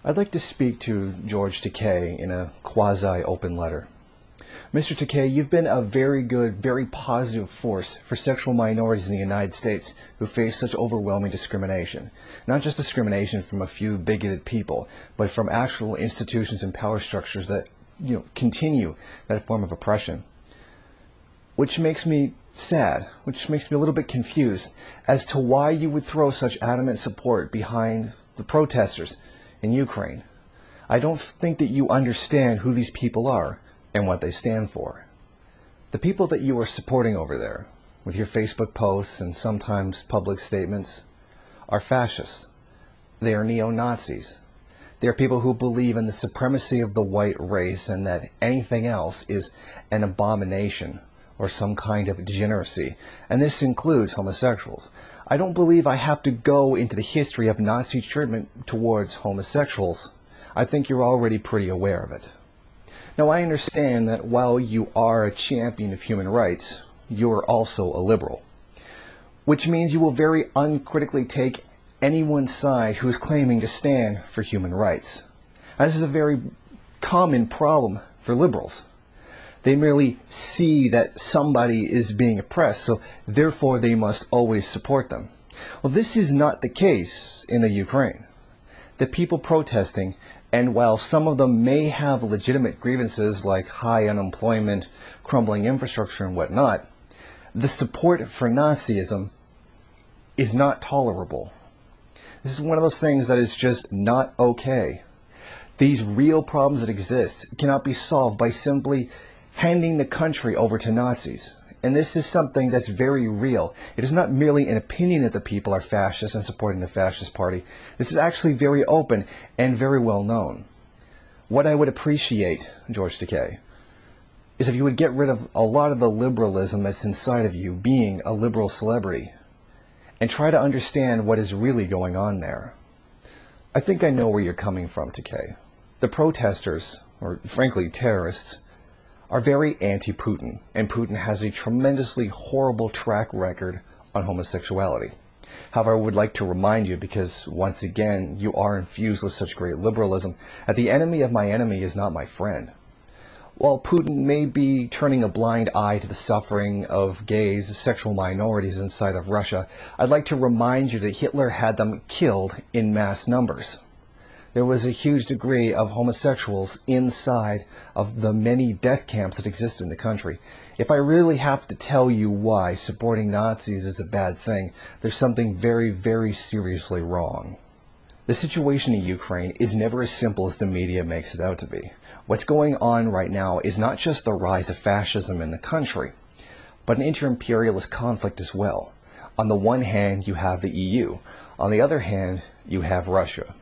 I'd like to speak to George Takei in a quasi-open letter. Mr. Takei, you've been a very good, very positive force for sexual minorities in the United States who face such overwhelming discrimination. Not just discrimination from a few bigoted people, but from actual institutions and power structures that, continue that form of oppression. Which makes me sad, which makes me a little bit confused as to why you would throw such adamant support behind the protesters in Ukraine. I don't think that you understand who these people are and what they stand for. The people that you are supporting over there, with your Facebook posts and sometimes public statements, are fascists. They are neo-Nazis. They are people who believe in the supremacy of the white race and that anything else is an abomination or some kind of degeneracy, and this includes homosexuals. I don't believe I have to go into the history of Nazi treatment towards homosexuals. I think you're already pretty aware of it. Now, I understand that while you are a champion of human rights, you are also a liberal, which means you will very uncritically take anyone's side who is claiming to stand for human rights. Now, this is a very common problem for liberals. They merely see that somebody is being oppressed, so therefore they must always support them. Well, this is not the case in the Ukraine. The people protesting, and while some of them may have legitimate grievances like high unemployment, crumbling infrastructure and whatnot, the support for Nazism is not tolerable. This is one of those things that is just not okay. These real problems that exist cannot be solved by simply handing the country over to Nazis. And this is something that's very real. It is not merely an opinion that the people are fascist and supporting the fascist party. This is actually very open and very well known. What I would appreciate, George Takei, is if you would get rid of a lot of the liberalism that's inside of you, being a liberal celebrity, and try to understand what is really going on there. I think I know where you're coming from, Takei. The protesters, or frankly terrorists, are very anti-Putin, and Putin has a tremendously horrible track record on homosexuality. However, I would like to remind you, because once again, you are infused with such great liberalism, that the enemy of my enemy is not my friend. While Putin may be turning a blind eye to the suffering of gays, sexual minorities inside of Russia, I'd like to remind you that Hitler had them killed in mass numbers. There was a huge degree of homosexuals inside of the many death camps that exist in the country. If I really have to tell you why supporting Nazis is a bad thing, there's something very, very seriously wrong. The situation in Ukraine is never as simple as the media makes it out to be. What's going on right now is not just the rise of fascism in the country, but an inter-imperialist conflict as well. On the one hand, you have the EU. On the other hand, you have Russia.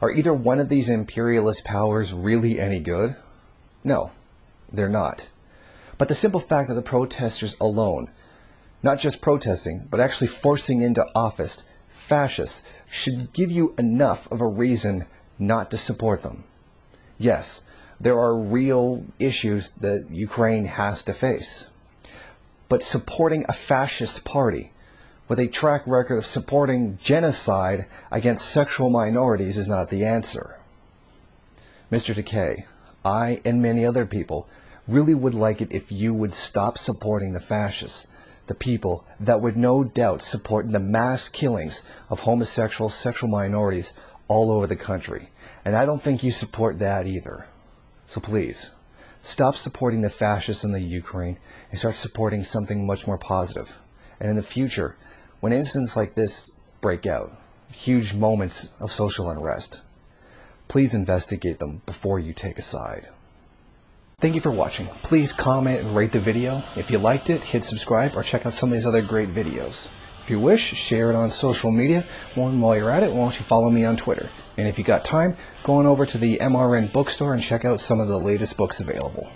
Are either one of these imperialist powers really any good? No, they're not. But the simple fact that the protesters alone, not just protesting, but actually forcing into office fascists, should give you enough of a reason not to support them. Yes, there are real issues that Ukraine has to face. But supporting a fascist party with a track record of supporting genocide against sexual minorities is not the answer. Mr. Takei, I and many other people really would like it if you would stop supporting the fascists, the people that would no doubt support the mass killings of homosexual sexual minorities all over the country. And I don't think you support that either. So please, stop supporting the fascists in the Ukraine and start supporting something much more positive. And in the future, when incidents like this break out, huge moments of social unrest, please investigate them before you take a side. Thank you for watching. Please comment and rate the video. If you liked it, hit subscribe or check out some of these other great videos. If you wish, share it on social media. And while you're at it, why don't you follow me on Twitter? And if you got time, go on over to the MRN bookstore and check out some of the latest books available.